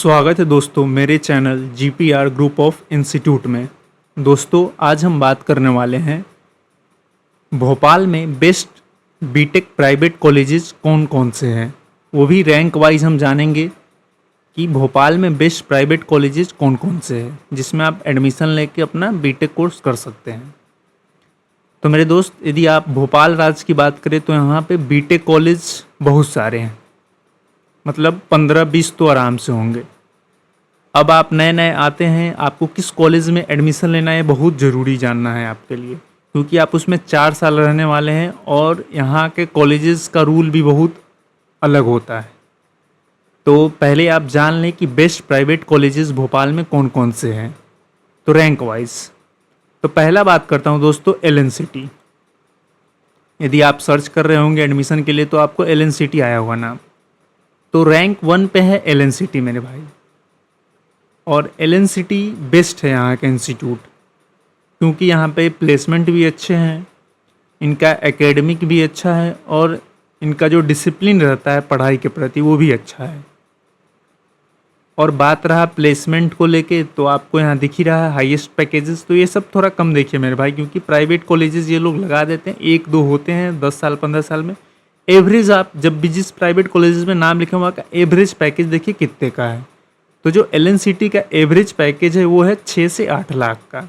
स्वागत है दोस्तों मेरे channel GPR group of institute में। दोस्तों आज हम बात करने वाले हैं भोपाल में बेस्ट बीटेक प्राइवेट कॉलेजेस कौन कौन से हैं, वो भी रैंक वाइज हम जानेंगे कि भोपाल में बेस्ट प्राइवेट कॉलेजेस कौन कौन से हैं जिसमें आप एडमिशन लेके अपना बीटेक कोर्स कर सकते हैं। तो मेरे दोस्त, यदि आप भोपाल राज्य की बात करें तो यहाँ पे बीटेक कॉलेज बहुत सारे हैं, मतलब 15-20 तो आराम से होंगे। अब आप नए नए आते हैं, आपको किस कॉलेज में एडमिशन लेना है बहुत ज़रूरी जानना है आपके लिए, क्योंकि आप उसमें 4 साल रहने वाले हैं और यहाँ के कॉलेजेस का रूल भी बहुत अलग होता है। तो पहले आप जान लें कि बेस्ट प्राइवेट कॉलेजेस भोपाल में कौन कौन से हैं, तो रैंक वाइज। तो पहला बात करता हूँ दोस्तों LNCT। यदि आप सर्च कर रहे होंगे एडमिशन के लिए तो आपको LNCT आया होगा नाम। तो रैंक 1 पे है LNCT मेरे भाई, और LNCT बेस्ट है यहाँ का इंस्टीट्यूट, क्योंकि यहाँ पे प्लेसमेंट भी अच्छे हैं, इनका एकेडमिक भी अच्छा है और इनका जो डिसिप्लिन रहता है पढ़ाई के प्रति वो भी अच्छा है। और बात रहा प्लेसमेंट को लेके, तो आपको यहाँ दिख ही रहा है हाईएस्ट पैकेजेस। तो ये सब थोड़ा कम देखिए मेरे भाई, क्योंकि प्राइवेट कॉलेजेस ये लोग लगा देते हैं, 1-2 होते हैं 10 साल 15 साल में। एवरेज आप जब भी जिस प्राइवेट कॉलेजेस में नाम लिखे वहाँ का एवरेज पैकेज देखिए कितने का है। तो जो LNCT का एवरेज पैकेज है वो है 6 से 8 लाख का।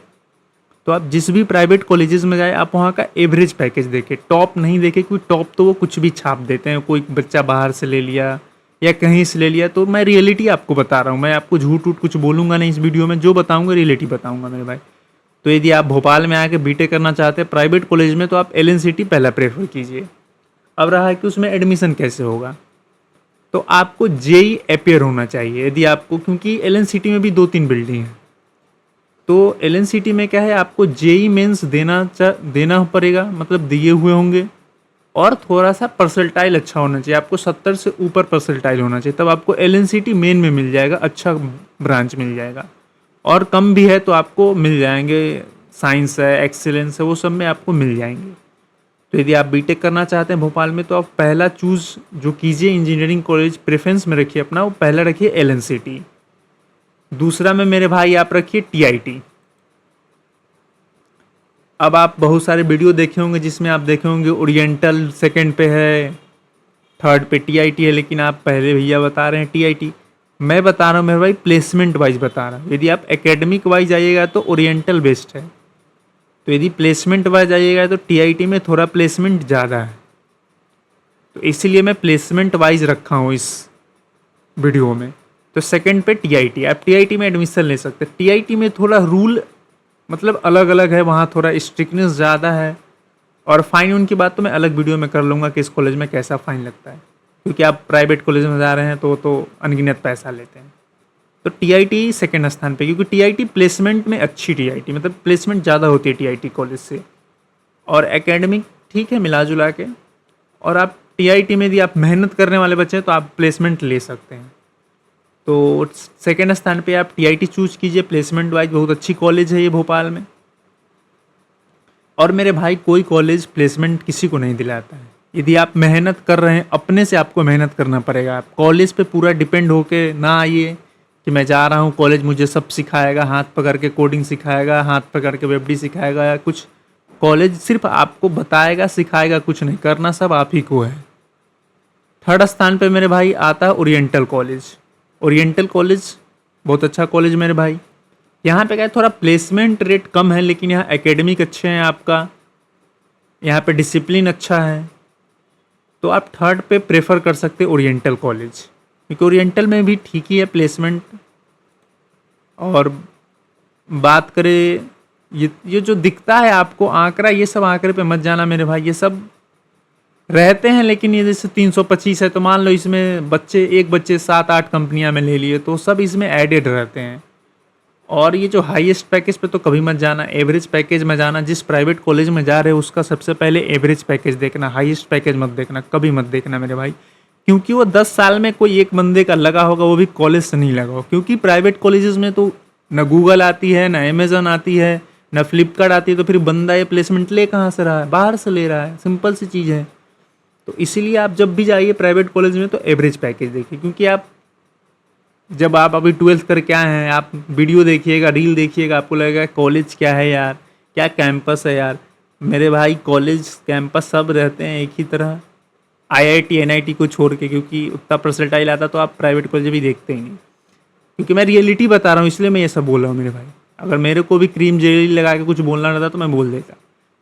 तो आप जिस भी प्राइवेट कॉलेजेस में जाए आप वहाँ का एवरेज पैकेज देखें, टॉप नहीं देखें, क्योंकि टॉप तो वो कुछ भी छाप देते हैं, कोई बच्चा बाहर से ले लिया या कहीं से ले लिया। तो मैं रियलिटी आपको बता रहा हूँ, मैं आपको झूठ वूठ कुछ बोलूँगा नहीं इस वीडियो में, जो बताऊँगा रियलिटी बताऊँगा मेरे भाई। तो यदि आप भोपाल में आके बीटेक करना चाहते हैं प्राइवेट कॉलेज में तो आप LNCT पहला प्रेफर कीजिए। अब रहा है कि उसमें एडमिशन कैसे होगा, तो आपको JEE अपियर होना चाहिए यदि आपको, क्योंकि LNCT में भी 2-3 बिल्डिंग है। तो LNCT में क्या है, आपको JEE मेंस देना पड़ेगा, मतलब दिए हुए होंगे, और थोड़ा सा परसेंटाइल अच्छा होना चाहिए, आपको 70 से ऊपर परसेंटाइल होना चाहिए, तब आपको LNCT मेन में मिल जाएगा, अच्छा ब्रांच मिल जाएगा। और कम भी है तो आपको मिल जाएंगे, साइंस है, एक्सीलेंस है, वो सब में आपको मिल जाएंगे। तो यदि आप बीटेक करना चाहते हैं भोपाल में तो आप पहला चूज़ जो कीजिए इंजीनियरिंग कॉलेज प्रेफरेंस में रखिए अपना, वो पहला रखिए LNCT। दूसरा में मेरे भाई आप रखिए TIT। अब आप बहुत सारे वीडियो देखे होंगे जिसमें आप देखे होंगे ओरिएंटल सेकंड पे है, थर्ड पे TIT है, लेकिन आप पहले भैया बता रहे हैं TIT। मैं बता रहा हूँ मेरे भाई प्लेसमेंट वाइज बता रहा हूँ। यदि आप एकेडमिक वाइज आइएगा तो ओरिएंटल बेस्ट है, तो यदि प्लेसमेंट वाइज आइएगा तो TIT में थोड़ा प्लेसमेंट ज़्यादा है, तो इसीलिए मैं प्लेसमेंट वाइज रखा हूँ इस वीडियो में। तो सेकंड पे TIT, आप TIT में एडमिशन ले सकते हैं। TIT में थोड़ा रूल मतलब अलग अलग है, वहाँ थोड़ा स्ट्रिक्टनेस ज़्यादा है, और फाइन उनकी बात तो मैं अलग वीडियो में कर लूँगा कि इस कॉलेज में कैसा फ़ाइन लगता है, क्योंकि आप प्राइवेट कॉलेज में जा रहे हैं तो अनगिनत पैसा लेते हैं। तो TIT सेकंड स्थान पे, क्योंकि TIT प्लेसमेंट में अच्छी TIT, मतलब प्लेसमेंट ज़्यादा होती है TIT कॉलेज से, और एकेडमिक ठीक है मिला जुला के। और आप TIT में यदि आप मेहनत करने वाले बच्चे हैं तो आप प्लेसमेंट ले सकते हैं। तो सेकंड स्थान पे आप TIT चूज कीजिए, प्लेसमेंट वाइज बहुत अच्छी कॉलेज है ये भोपाल में। और मेरे भाई कोई कॉलेज प्लेसमेंट किसी को नहीं दिलाता है, यदि आप मेहनत कर रहे हैं अपने से आपको मेहनत करना पड़ेगा। आप कॉलेज पे पूरा डिपेंड होके ना आइए कि मैं जा रहा हूँ कॉलेज मुझे सब सिखाएगा, हाथ पकड़ के कोडिंग सिखाएगा, हाथ पकड़ के वेबडी सिखाएगा या कुछ। कॉलेज सिर्फ आपको बताएगा सिखाएगा, कुछ नहीं, करना सब आप ही को है। थर्ड स्थान पे मेरे भाई आता है ओरिएंटल कॉलेज। ओरिएंटल कॉलेज बहुत अच्छा कॉलेज मेरे भाई। यहाँ पे क्या है, थोड़ा प्लेसमेंट रेट कम है, लेकिन यहाँ एकेडमिक अच्छे हैं आपका, यहाँ पे डिसिप्लिन अच्छा है, तो आप थर्ड पे प्रेफर कर सकते हैं ओरिएंटल कॉलेज, क्योंकि ओरिएंटल में भी ठीक ही है प्लेसमेंट। और बात करें ये जो दिखता है आपको आंकड़ा, ये सब आंकड़े पे मत जाना मेरे भाई, ये सब रहते हैं, लेकिन ये जैसे 325 है तो मान लो इसमें एक बच्चे 7-8 कंपनियां में ले लिए, तो सब इसमें एडेड रहते हैं। और ये जो हाईएस्ट पैकेज पे तो कभी मत जाना, एवरेज पैकेज में जाना। जिस प्राइवेट कॉलेज में जा रहे हो उसका सबसे पहले एवरेज पैकेज देखना, हाईएस्ट पैकेज मत देखना, कभी मत देखना मेरे भाई, क्योंकि वो 10 साल में कोई एक बंदे का लगा होगा, वो भी कॉलेज से नहीं लगा हो। क्योंकि प्राइवेट कॉलेजेस में तो न गूगल आती है, न अमेजन आती है, न फ्लिपकार्ट आती है, तो फिर बंदा ये प्लेसमेंट ले कहाँ से रहा है, बाहर से ले रहा है, सिंपल सी चीज़ है। तो इसीलिए आप जब भी जाइए प्राइवेट कॉलेज में तो एवरेज पैकेज देखिए, क्योंकि आप जब आप अभी 12th करके आए हैं, आप वीडियो देखिएगा, रील देखिएगा, आपको लगेगा कॉलेज क्या है यार, क्या कैंपस है यार। मेरे भाई कॉलेज कैंपस सब रहते हैं एक ही तरह, आईआईटी एनआईटी को छोड़ के, क्योंकि उतना परसेंटाइल आता तो आप प्राइवेट कॉलेज भी देखते ही नहीं। क्योंकि मैं रियलिटी बता रहा हूँ, इसलिए मैं ये सब बोल रहा हूँ मेरे भाई। अगर मेरे को भी क्रीम जेली लगा के कुछ बोलना रहता तो मैं बोल देता।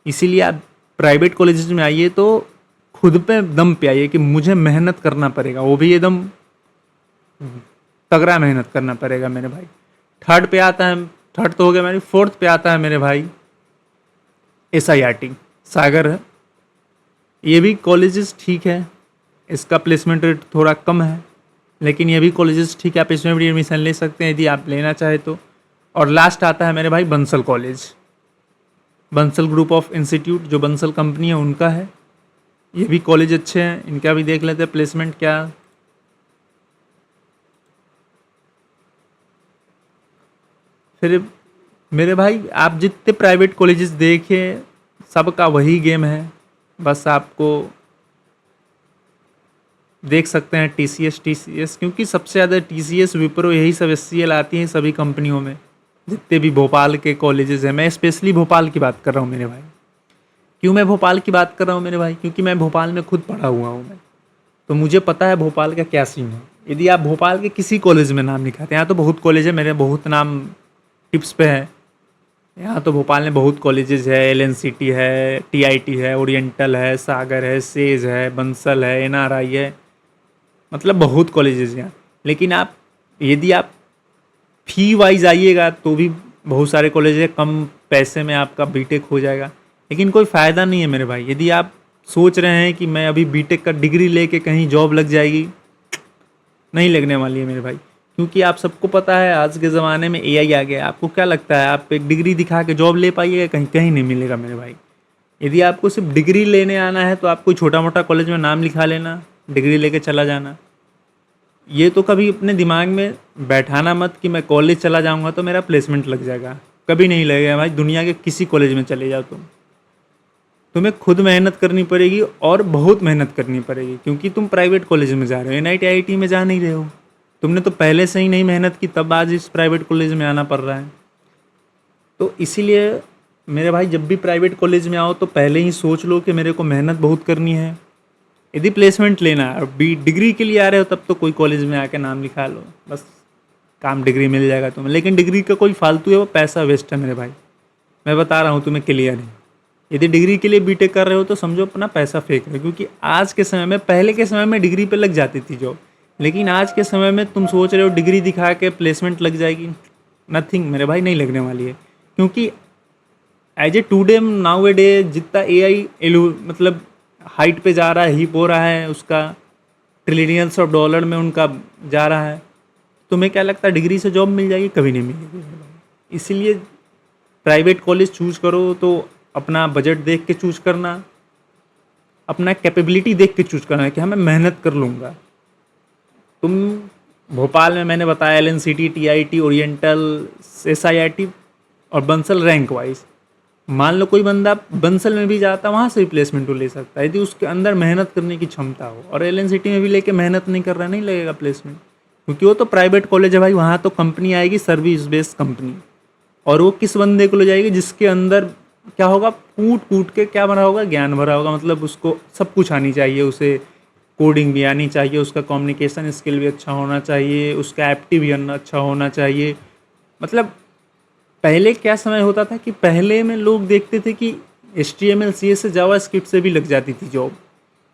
इसीलिए आप प्राइवेट कॉलेजेस में आइए तो खुद पे दम पे आइए कि मुझे मेहनत करना पड़ेगा, वो भी एकदम तगड़ा मेहनत करना पड़ेगा मेरे भाई। थर्ड पे आता है, थर्ड तो हो गया मेरी, फोर्थ पे आता है मेरे भाई SIRT सागर है। ये भी कॉलेजेस ठीक है, इसका प्लेसमेंट रेट थोड़ा कम है, लेकिन ये भी कॉलेजेस ठीक है, आप इसमें भी एडमिशन ले सकते हैं यदि आप लेना चाहे तो। और लास्ट आता है मेरे भाई Bansal college, Bansal group of institute, जो बंसल कंपनी है उनका है। ये भी कॉलेज अच्छे हैं, इनका भी देख लेते हैं प्लेसमेंट क्या। फिर मेरे भाई आप जितने प्राइवेट कॉलेजेस देखें सबका वही गेम है, बस आपको देख सकते हैं TCS, क्योंकि सबसे ज़्यादा TCS विप्रो यही सब SCL आती हैं सभी कंपनियों में, जितने भी भोपाल के कॉलेजेस हैं। मैं स्पेशली भोपाल की बात कर रहा हूँ मेरे भाई। क्यों मैं भोपाल की बात कर रहा हूँ मेरे भाई? क्योंकि मैं भोपाल में खुद पढ़ा हुआ हूँ मैं, तो मुझे पता है भोपाल का क्या सीन है। यदि आप भोपाल के किसी कॉलेज में नाम लिखाते हैं, यहाँ तो बहुत कॉलेज है, मेरे बहुत नाम टिप्स पे है। यहाँ तो भोपाल में बहुत कॉलेजेस है, LNCT है, TIT है, ओरिएंटल है, सागर है, सेज है, बंसल है, NRI है, मतलब बहुत कॉलेजेस हैं। लेकिन आप यदि आप फी वाइज आइएगा तो भी बहुत सारे कॉलेज है, कम पैसे में आपका बीटेक हो जाएगा, लेकिन कोई फ़ायदा नहीं है मेरे भाई। यदि आप सोच रहे हैं कि मैं अभी बीटेक का डिग्री लेके कहीं जॉब लग जाएगी, नहीं लगने वाली है मेरे भाई। क्योंकि आप सबको पता है आज के ज़माने में AI आ गया। आपको क्या लगता है आप एक डिग्री दिखा के जॉब ले पाइएगा? कहीं कहीं नहीं मिलेगा मेरे भाई। यदि आपको सिर्फ डिग्री लेने आना है तो आप कोई छोटा मोटा कॉलेज में नाम लिखा लेना, डिग्री लेके चला जाना। ये तो कभी अपने दिमाग में बैठाना मत कि मैं कॉलेज चला जाऊंगा तो मेरा प्लेसमेंट लग जाएगा, कभी नहीं लगेगा भाई। दुनिया के किसी कॉलेज में चले जाओ तुम्हें खुद मेहनत करनी पड़ेगी, और बहुत मेहनत करनी पड़ेगी, क्योंकि तुम प्राइवेट कॉलेज में जा रहे हो, NIT IIT में जा नहीं रहे हो। तुमने तो पहले से ही नहीं मेहनत की, तब आज इस प्राइवेट कॉलेज में आना पड़ रहा है। तो इसीलिए मेरे भाई जब भी प्राइवेट कॉलेज में आओ तो पहले ही सोच लो कि मेरे को मेहनत बहुत करनी है। यदि प्लेसमेंट लेना है और डिग्री के लिए आ रहे हो तब तो कोई कॉलेज में आके नाम लिखा लो, बस काम डिग्री मिल जाएगा तुम्हें। लेकिन डिग्री का कोई फालतू है, वो पैसा वेस्ट है मेरे भाई, मैं बता रहा हूँ तुम्हें क्लियर है। यदि डिग्री के लिए बीटेक कर रहे हो तो समझो अपना पैसा फेंक रहे हो, क्योंकि आज के समय में, पहले के समय में डिग्री पे लग जाती थी जॉब, लेकिन आज के समय में तुम सोच रहे हो डिग्री दिखा के प्लेसमेंट लग जाएगी, नथिंग मेरे भाई, नहीं लगने वाली है। क्योंकि as a today nowadays जितना AI मतलब हाइट पे जा रहा है, हिप हो रहा है, उसका ट्रिलियंस ऑफ डॉलर में उनका जा रहा है, तुम्हें क्या लगता है डिग्री से जॉब मिल जाएगी? कभी नहीं मिलेगी। इसीलिए प्राइवेट कॉलेज चूज करो तो अपना बजट देख के चूज करना, अपना कैपेबिलिटी देख के चूज करना है कि हाँ मैं मेहनत कर लूँगा। तुम भोपाल में मैंने बताया LNCT, TIT, ओरिएंटल, SIRT और बंसल रैंक वाइज। मान लो कोई बंदा बंसल में भी जाता है, वहाँ से भी प्लेसमेंट ले सकता है यदि उसके अंदर मेहनत करने की क्षमता हो। और LNCT में भी लेके मेहनत नहीं कर रहा, नहीं लगेगा प्लेसमेंट, क्योंकि वो तो प्राइवेट कॉलेज है भाई। वहाँ तो कंपनी आएगी, सर्विस बेस्ड कंपनी, और वो किस बंदे को ले जाएगी जिसके अंदर क्या होगा, कूट कूट के क्या भरा होगा, ज्ञान भरा होगा। मतलब उसको सब कुछ आनी चाहिए, उसे कोडिंग भी आनी चाहिए, उसका कम्युनिकेशन स्किल भी अच्छा होना चाहिए, उसका एप्टी भी अच्छा होना चाहिए। मतलब पहले क्या समय होता था कि पहले में लोग देखते थे कि HTML CSS जावास्क्रिप्ट से भी लग जाती थी जॉब,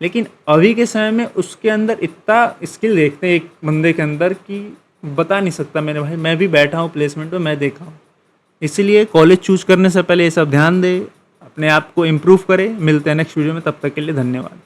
लेकिन अभी के समय में उसके अंदर इतना स्किल देखते हैं एक बंदे के अंदर कि बता नहीं सकता मेरे भाई। मैं भी बैठा हूँ प्लेसमेंट में, मैं देखा हूँ। इसीलिए कॉलेज चूज करने से पहले ये सब ध्यान दे, अपने आप को इम्प्रूव करे। मिलते हैं नेक्स्ट वीडियो में, तब तक के लिए धन्यवाद।